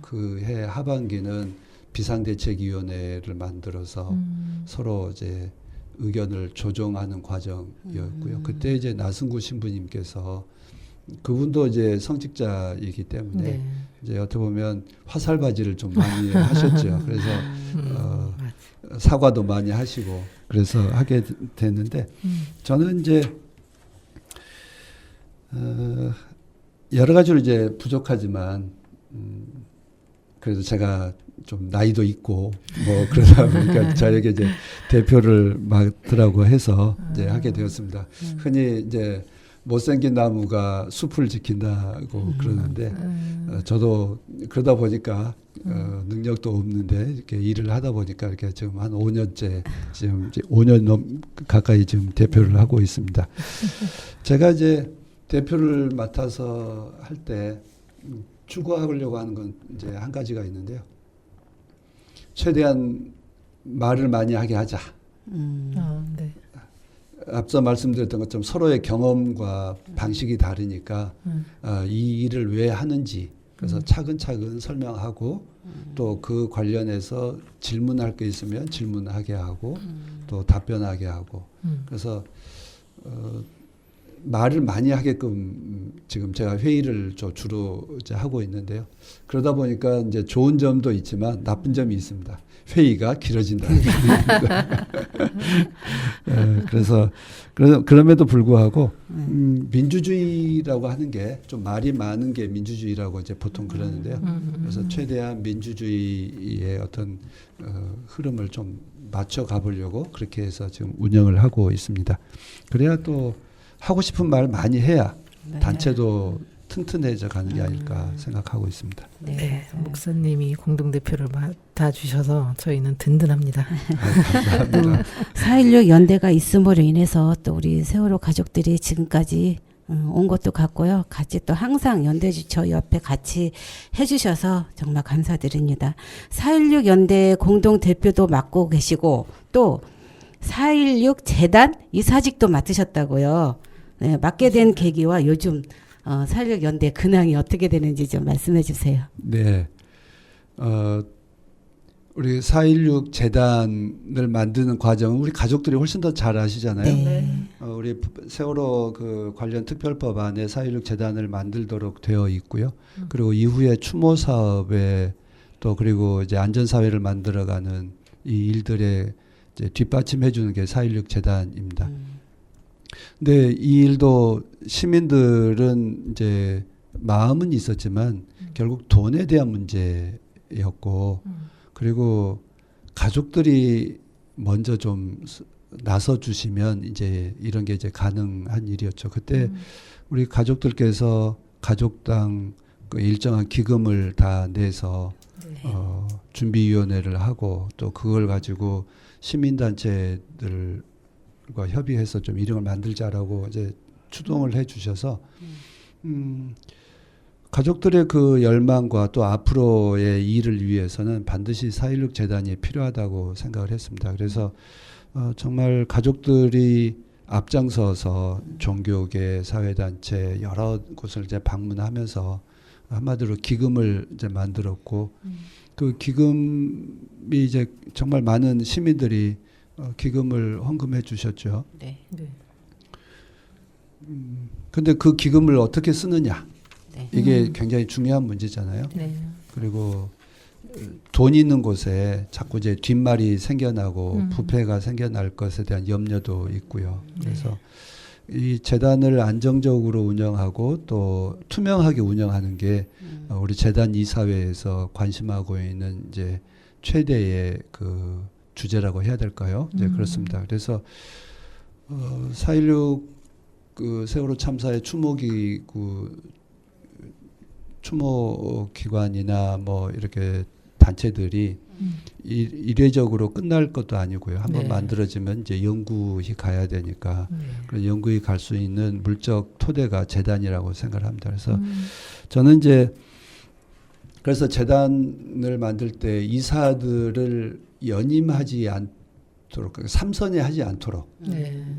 그 해 하반기는 비상대책위원회를 만들어서 서로 이제 의견을 조정하는 과정이었고요. 그때 이제 나승구 신부님께서 그분도 이제 성직자이기 때문에 네. 이제 어떻게 보면 화살바지를 좀 많이 하셨죠. 그래서 사과도 많이 하시고 그래서 하게 됐는데 저는 이제 여러 가지로 이제 부족하지만 그래도 제가 좀 나이도 있고 뭐 그러다 보니까 저에게 이제 대표를 맡으라고 해서 이제 하게 되었습니다. 흔히 이제 못생긴 나무가 숲을 지킨다고 그러는데 저도 그러다 보니까 능력도 없는데 이렇게 일을 하다 보니까 이렇게 지금 한 5년째 지금 이제 5년 가까이 지금 대표를 하고 있습니다. 제가 이제 대표를 맡아서 할 때 추구하려고 하는 건 이제 한 가지가 있는데요. 최대한 말을 많이 하게 하자. 네. 앞서 말씀드렸던 것처럼 서로의 경험과 방식이 다르니까 이 일을 왜 하는지 그래서 차근차근 설명하고 또 그 관련해서 질문할 게 있으면 질문하게 하고 또 답변하게 하고 그래서 말을 많이 하게끔 지금 제가 회의를 주로 이제 하고 있는데요. 그러다 보니까 이제 좋은 점도 있지만 나쁜 점이 있습니다. 회의가 길어진다. 그래서 그럼에도 불구하고 민주주의라고 하는 게 좀 말이 많은 게 민주주의라고 이제 보통 그러는데요. 그래서 최대한 민주주의의 어떤 흐름을 좀 맞춰 가보려고 그렇게 해서 지금 운영을 하고 있습니다. 그래야 또 하고 싶은 말 많이 해야 단체도 튼튼해져 가는 게 아닐까 생각하고 있습니다. 네, 목사님이 공동대표를 맡아주셔서 저희는 든든합니다. 감사합니다. 4.16 연대가 있음으로 인해서 또 우리 세월호 가족들이 지금까지 온 것도 같고요. 같이 또 항상 연대지처 옆에 같이 해주셔서 정말 감사드립니다. 4.16 연대 공동대표도 맡고 계시고 또 4.16 재단 이사직도 맡으셨다고요. 네, 맡게 된 계기와 요즘 4.16 연대 근황이 어떻게 되는지 좀 말씀해 주세요. 네. 우리 4.16 재단을 만드는 과정은 우리 가족들이 훨씬 더 잘 아시잖아요. 네. 우리 세월호 그 관련 특별법안에 4.16 재단을 만들도록 되어 있고요. 그리고 이후에 추모 사업에 또 그리고 이제 안전사회를 만들어가는 이 일들에 이제 뒷받침해 주는 게 4.16 재단입니다. 근데 이 일도 시민들은 이제 마음은 있었지만 결국 돈에 대한 문제였고 그리고 가족들이 먼저 좀 나서 주시면 이제 이런 게 이제 가능한 일이었죠. 그때 우리 가족들께서 가족당 그 일정한 기금을 다 내서 준비위원회를 하고 또 그걸 가지고 시민단체들과 협의해서 좀 이름을 만들자라고 이제 추동을 해주셔서 가족들의 그 열망과 또 앞으로의 일을 위해서는 반드시 4.16 재단이 필요하다고 생각을 했습니다. 그래서 정말 가족들이 앞장서서 종교계, 사회단체 여러 곳을 이제 방문하면서 한마디로 기금을 이제 만들었고 그 기금이 이제 정말 많은 시민들이 기금을 헌금해 주셨죠. 네. 근데 그 기금을 어떻게 쓰느냐? 네. 이게 굉장히 중요한 문제잖아요. 네. 그리고 돈 있는 곳에 자꾸 이제 뒷말이 생겨나고 부패가 생겨날 것에 대한 염려도 있고요. 그래서 이 재단을 안정적으로 운영하고 또 투명하게 운영하는 게 우리 재단 이사회에서 관심하고 있는 이제 최대의 그 주제라고 해야 될까요? 이제 그렇습니다. 그래서 4.16 그 세월호 참사의 추모기관이나 뭐 이렇게 단체들이 일회적으로 끝날 것도 아니고요. 한번 네. 만들어지면 이제 영구히 가야 되니까 그래서 영구히 갈 수 있는 물적 토대가 재단이라고 생각을 합니다. 그래서 저는 이제 그래서 재단을 만들 때 이사들을 연임하지 않도록 삼선에 하지 않도록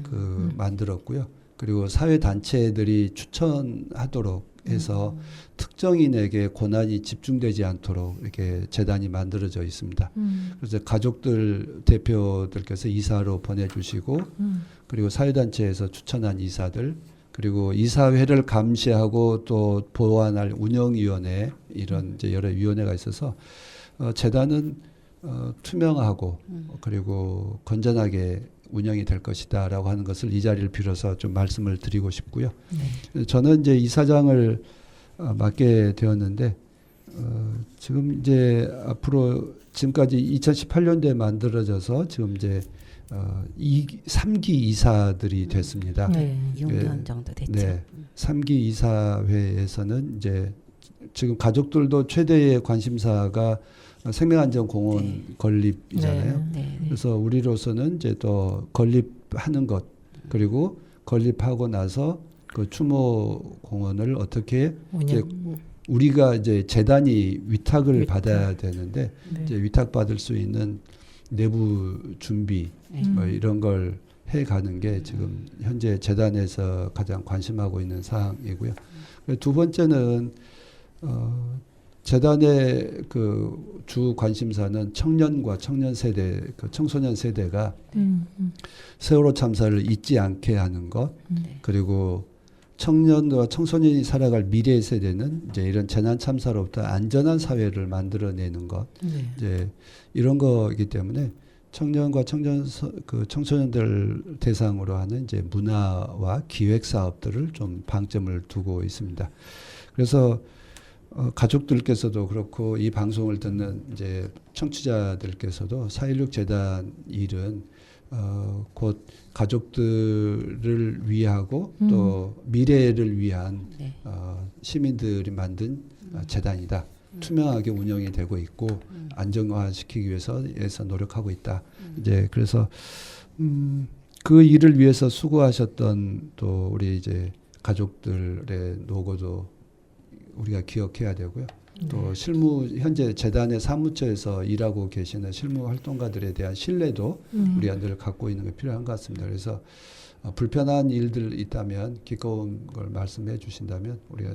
그 만들었고요. 그리고 사회 단체들이 추천하도록 해서 특정인에게 권한이 집중되지 않도록 이렇게 재단이 만들어져 있습니다. 그래서 가족들 대표들께서 이사로 보내주시고 그리고 사회단체에서 추천한 이사들 그리고 이사회를 감시하고 또 보완할 운영위원회 이런 이제 여러 위원회가 있어서 재단은 투명하고 그리고 건전하게 운영이 될 것이다라고 하는 것을 이 자리를 빌어서 좀 말씀을 드리고 싶고요. 저는 이제 이사장을 맡게 되었는데 지금 이제 앞으로 지금까지 2018년도에 만들어져서 지금 이제 3기 이사들이 됐습니다. 네. 6년 정도 됐죠. 네, 3기 이사회에서는 이제 지금 가족들도 최대의 관심사가 생명안전공원 건립이잖아요. 네. 그래서 우리로서는 이제 또 건립하는 것 그리고 건립하고 나서 그 추모 공원을 어떻게 이제 우리가 이제 재단이 위탁을 받아야 되는데 이제 위탁받을 수 있는 내부 준비 뭐 이런 걸 해가는 게 지금 현재 재단에서 가장 관심하고 있는 사항이고요. 두 번째는 재단의 그 주 관심사는 청년과 청년 세대, 그 청소년 세대가 세월호 참사를 잊지 않게 하는 것, 그리고 청년과 청소년이 살아갈 미래 세대는 이제 이런 재난 참사로부터 안전한 사회를 만들어내는 것, 이제 이런 거이기 때문에 청년과 청소년들 대상으로 하는 이제 문화와 기획 사업들을 좀 방점을 두고 있습니다. 그래서 가족들께서도 그렇고 이 방송을 듣는 이제 청취자들께서도 4.16 재단 일은 곧 가족들을 위하고 또 미래를 위한 시민들이 만든 재단이다. 투명하게 운영이 되고 있고 안정화시키기 위해서 노력하고 있다. 이제 그래서 그 일을 위해서 수고하셨던 또 우리 이제 가족들의 노고도 우리가 기억해야 되고요. 또 실무 현재 재단의 사무처에서 일하고 계시는 실무 활동가들에 대한 신뢰도 우리가 늘 갖고 있는 게 필요한 것 같습니다. 그래서 불편한 일들 있다면 기꺼운 걸 말씀해 주신다면 우리가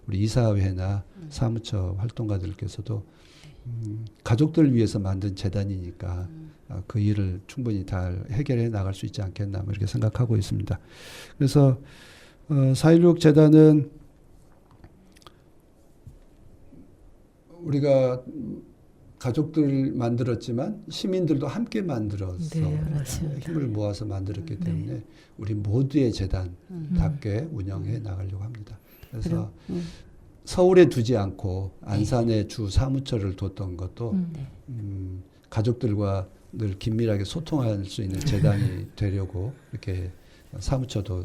우리 이사회나 사무처 활동가들께서도 가족들 위해서 만든 재단이니까 그 일을 충분히 잘 해결해 나갈 수 있지 않겠나 뭐 이렇게 생각하고 있습니다. 그래서 4.16 재단은 우리가 가족들 만들었지만 시민들도 함께 만들어서 네, 맞습니다. 힘을 모아서 만들었기 때문에 우리 모두의 재단답게 운영해 나가려고 합니다. 그래서 서울에 두지 않고 안산에 주 사무처를 뒀던 것도 가족들과 늘 긴밀하게 소통할 수 있는 재단이 되려고 이렇게 사무처도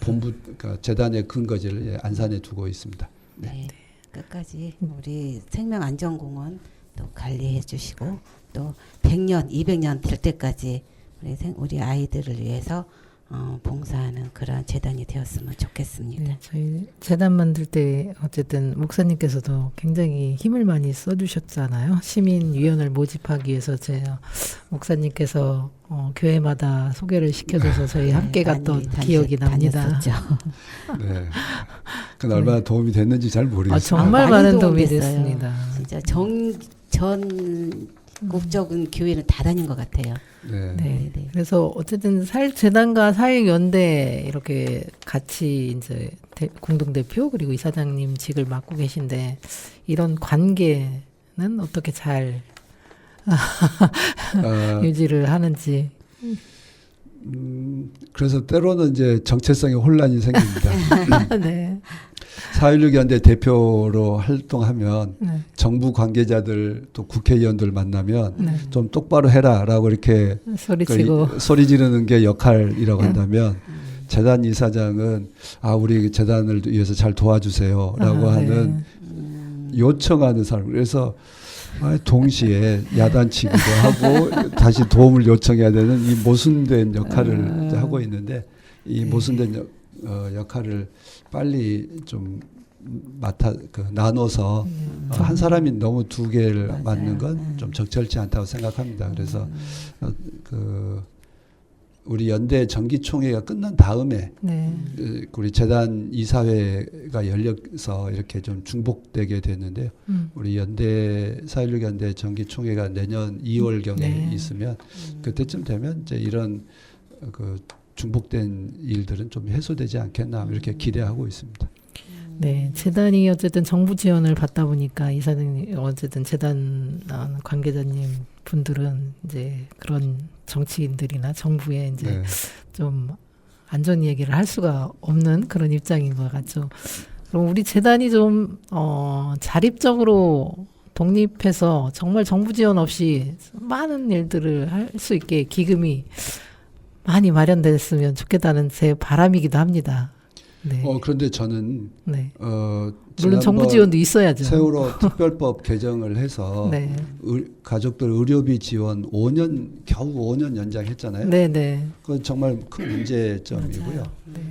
본부 그러니까 재단의 근거지를 안산에 두고 있습니다. 네. 끝까지 우리 생명안전공원 또 관리해 주시고 또 100년, 200년 될 때까지 우리 아이들을 위해서 봉사하는 그런 재단이 되었으면 좋겠습니다. 네, 저희 재단 만들 때 어쨌든 목사님께서도 굉장히 힘을 많이 써주셨잖아요. 시민위원을 모집하기 위해서 목사님께서 교회마다 소개를 시켜줘서 저희 함께 갔던 기억이 납니다. 네, 그건 얼마나 도움이 됐는지 잘 모르겠어요. 정말 많이 많은 도움이 됐어요. 됐습니다. 진짜 전국적인 교회는 다 다닌 것 같아요. 네. 네. 그래서 어쨌든 재단과 사익연대 이렇게 같이 이제 공동대표 그리고 이사장님직을 맡고 계신데 이런 관계는 어떻게 잘 유지를 하는지. 그래서 때로는 이제 정체성의 혼란이 생깁니다. 네. 4.16 연대 대표로 활동하면 네. 정부 관계자들 또 국회의원들 만나면 네. 좀 똑바로 해라라고 이렇게 소리치고 소리 지르는 게 역할이라고 한다면 재단 이사장은 우리 재단을 위해서 잘 도와주세요라고 하는 요청하는 사람. 그래서 동시에 야단치기도 하고 다시 도움을 요청해야 되는 이 모순된 역할을 하고 있는데 이 모순된 역할을 빨리 좀 나눠서 한 사람이 너무 두 개를 맞아요. 맡는 건 좀 적절치 않다고 생각합니다. 그래서 우리 연대 정기총회가 끝난 다음에 우리 재단 이사회가 열려서 이렇게 좀 중복되게 됐는데요. 우리 연대 4.16 연대 정기총회가 내년 2월경에 있으면 그때쯤 되면 이제 이런 중복된 일들은 좀 해소되지 않겠나 이렇게 기대하고 있습니다. 네, 재단이 어쨌든 정부 지원을 받다 보니까 이사장님 어쨌든 재단 관계자님 분들은 이제 그런 정치인들이나 정부에 이제 좀 안전 얘기를 할 수가 없는 그런 입장인 것 같죠. 그럼 우리 재단이 좀 자립적으로 독립해서 정말 정부 지원 없이 많은 일들을 할 수 있게 기금이 많이 마련됐으면 좋겠다는 제 바람이기도 합니다. 네. 그런데 저는 물론 정부 지원도 있어야죠. 세월호 특별법 개정을 해서 가족들 의료비 지원 5년 겨우 5년 연장했잖아요. 네네. 그건 정말 큰 문제점이고요.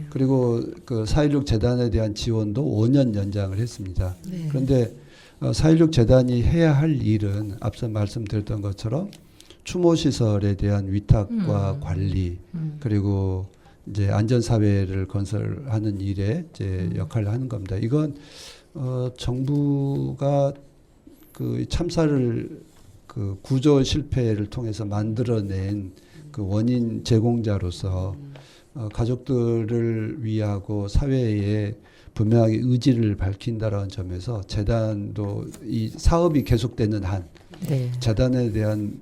그리고 4.16 재단에 대한 지원도 5년 연장을 했습니다. 그런데 4.16 재단이 해야 할 일은 앞서 말씀드렸던 것처럼 추모 시설에 대한 위탁과 관리 그리고 이제 안전사회를 건설하는 일에 이제 역할을 하는 겁니다. 이건 정부가 참사를 구조 실패를 통해서 만들어낸 원인 제공자로서 가족들을 위하고 사회에 분명하게 의지를 밝힌다라는 점에서 재단도 이 사업이 계속되는 한 재단에 대한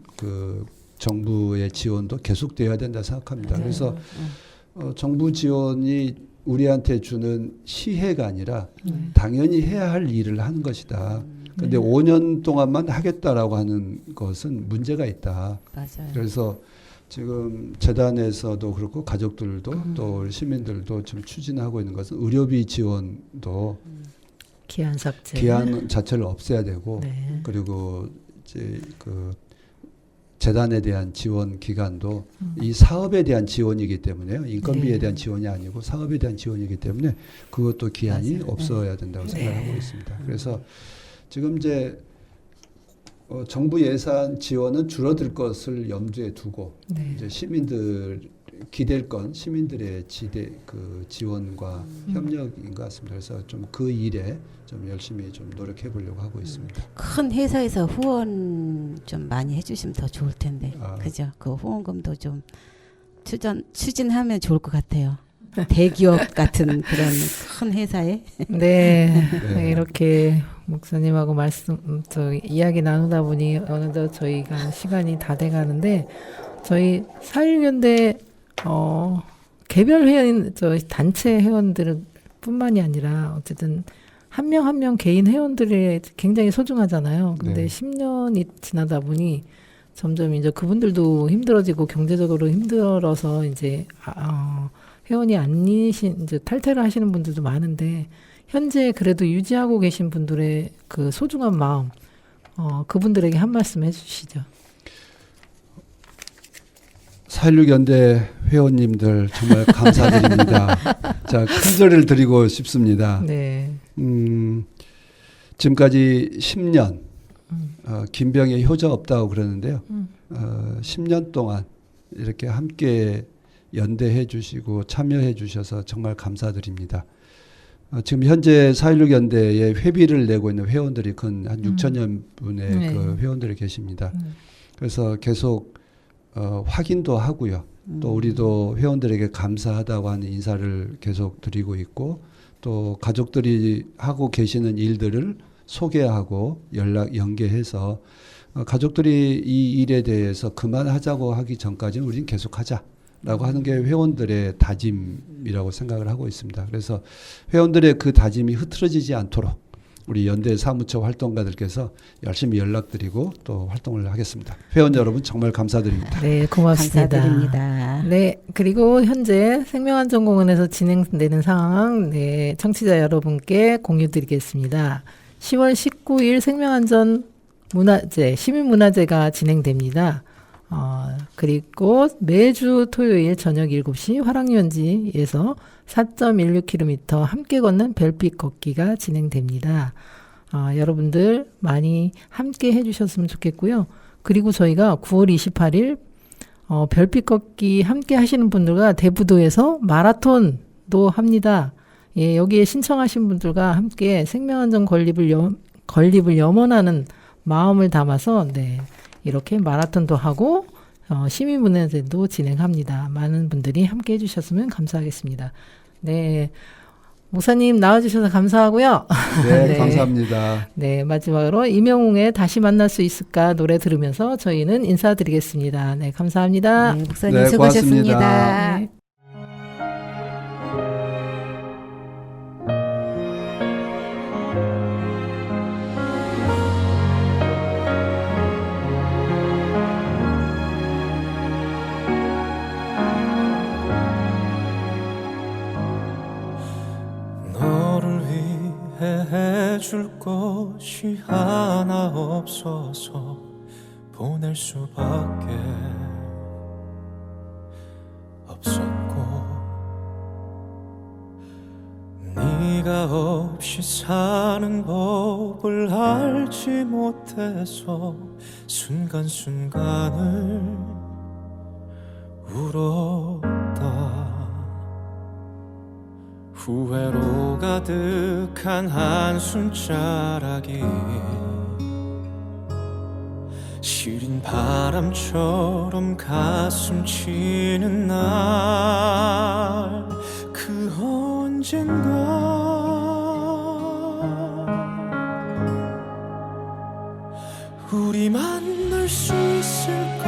정부의 지원도 계속되어야 된다 생각합니다. 그래서 정부 지원이 우리한테 주는 시혜가 아니라 당연히 해야 할 일을 하는 것이다. 그런데 5년 동안만 하겠다라고 하는 것은 문제가 있다. 맞아요. 그래서 지금 재단에서도 그렇고 가족들도 또 시민들도 지금 추진하고 있는 것은 의료비 지원도 기한 삭제. 기한 자체를 없애야 되고 그리고 이제 재단에 대한 지원 기간도 이 사업에 대한 지원이기 때문에요. 인건비에 네. 대한 지원이 아니고 사업에 대한 지원이기 때문에 그것도 기한이 맞아요. 없어야 된다고 생각하고 네. 있습니다. 그래서 지금 이제 정부 예산 지원은 줄어들 것을 염두에 두고 네. 이제 시민들 기댈 건 시민들의 지원과 협력인 것 같습니다. 그래서 좀 그 일에 좀 열심히 좀 노력해 보려고 하고 있습니다. 큰 회사에서 후원 좀 많이 해주시면 더 좋을 텐데, 아. 그죠? 그 후원금도 좀 추진하면 좋을 것 같아요. 대기업 같은 그런 큰 회사에. 네. 네. 이렇게 목사님하고 이야기 나누다 보니 어느덧 저희가 시간이 다 돼가는데 저희 사일연대 개별 회원 단체 회원들 뿐만이 아니라 어쨌든 한 명 한 명 개인 회원들이 굉장히 소중하잖아요. 근데 네. 10년이 지나다 보니 점점 이제 그분들도 힘들어지고 경제적으로 힘들어서 이제 회원이 아니신 이제 탈퇴를 하시는 분들도 많은데 현재 그래도 유지하고 계신 분들의 그 소중한 마음 그분들에게 한 말씀 해주시죠. 4.16 연대 회원님들 정말 감사드립니다. 자, 큰 소리를 드리고 싶습니다. 네. 지금까지 10년 김병의 효자 없다고 그러는데요. 10년 동안 이렇게 함께 연대해 주시고 참여해 주셔서 정말 감사드립니다. 지금 현재 4.16 연대에 회비를 내고 있는 회원들이 한 6천여 분의 네. 그 회원들이 계십니다. 그래서 계속 확인도 하고요. 또 우리도 회원들에게 감사하다고 하는 인사를 계속 드리고 있고 또 가족들이 하고 계시는 일들을 소개하고 연계해서 가족들이 이 일에 대해서 그만하자고 하기 전까지는 우리는 계속하자라고 하는 게 회원들의 다짐이라고 생각을 하고 있습니다. 그래서 회원들의 그 다짐이 흐트러지지 않도록 우리 연대 사무처 활동가들께서 열심히 연락드리고 또 활동을 하겠습니다. 회원 여러분 정말 감사드립니다. 네, 고맙습니다. 감사드립니다. 네, 그리고 현재 생명안전공원에서 진행되는 상황, 네, 청취자 여러분께 공유드리겠습니다. 10월 19일 생명안전 시민문화제가 진행됩니다. 그리고 매주 토요일 저녁 7시 화랑연지에서 4.16km 함께 걷는 별빛 걷기가 진행됩니다. 여러분들 많이 함께 해주셨으면 좋겠고요. 그리고 저희가 9월 28일 별빛 걷기 함께 하시는 분들과 대부도에서 마라톤도 합니다. 예, 여기에 신청하신 분들과 함께 생명안전 건립을 염원하는 마음을 담아서 네, 이렇게 마라톤도 하고 시민문화제도 진행합니다. 많은 분들이 함께 해주셨으면 감사하겠습니다. 네, 목사님 나와주셔서 감사하고요. 네, 네. 감사합니다. 네, 마지막으로 이명웅의 다시 만날 수 있을까 노래 들으면서 저희는 인사드리겠습니다. 네, 감사합니다. 네, 목사님 네, 수고하셨습니다. 고맙습니다. 네. 너를 위해 해줄 것이 하나 없어서 보낼 수밖에 없었고 네가 없이 사는 법을 알지 못해서 순간순간을 울었다. 후회로 가득한 한숨자락이 시린 바람처럼 가슴 치는 날 그 언젠가 우리 만날 수 있을까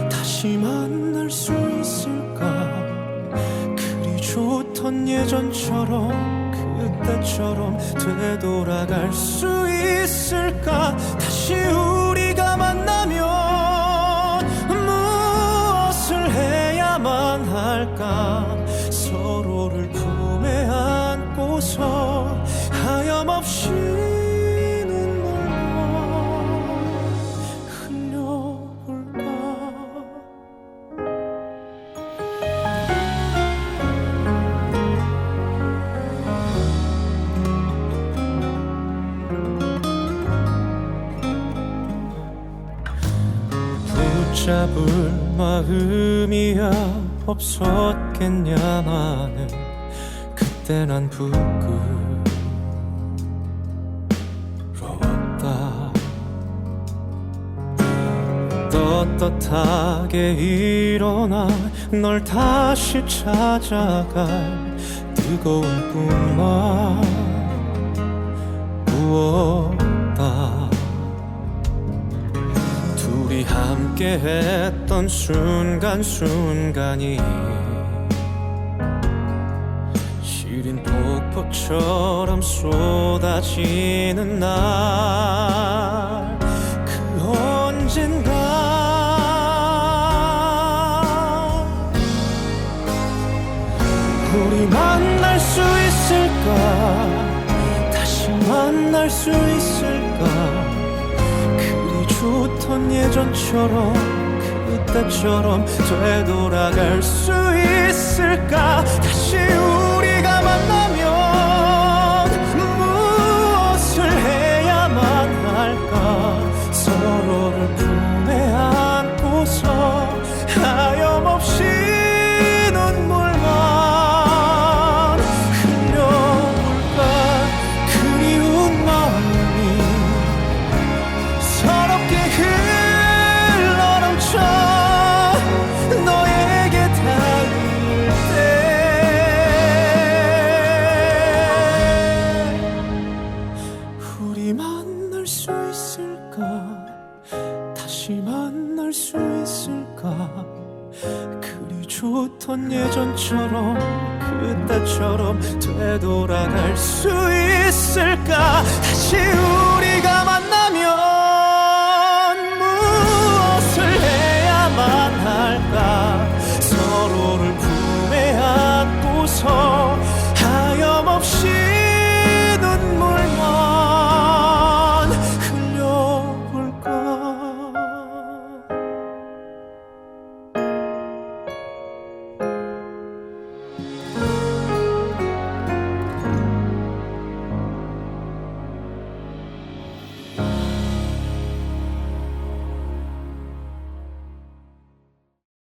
다시 만날 수 있을까 그리 좋던 예전처럼 그때처럼 되돌아갈 수 있을까 다시 우리가 만나면 무엇을 해야만 할까 서로를 품에 안고서 하염없이 눈물만 흘려볼 붙잡을 마음이야 없었겠냐. 나는 그때 난 부끄러웠다. 떳떳하게 일어나 널 다시 찾아갈 뜨거운 꿈만 꾸었다. 둘이 함께 했던 순간순간이 시린 폭포처럼 쏟아지는 날, 그 언젠가 우리 만날 수 있을까? 다시 만날 수 있을까? 그리 좋던 예전처럼 그때처럼 되돌아갈 수 있을까? 다시 우리가 만나면 무엇을 해야만 할까? 서로를 품에 안고서 하염없이 눈물만 흘려볼까? 그리운 마음이 서럽게 흘러넘쳐 너에게 닿을 때 우리 만날 수 있을까? 다시 만날 수 있을까? 그리 좋던 예전처럼 그때처럼 되돌아갈 수 있을까? 다시 우리가 만나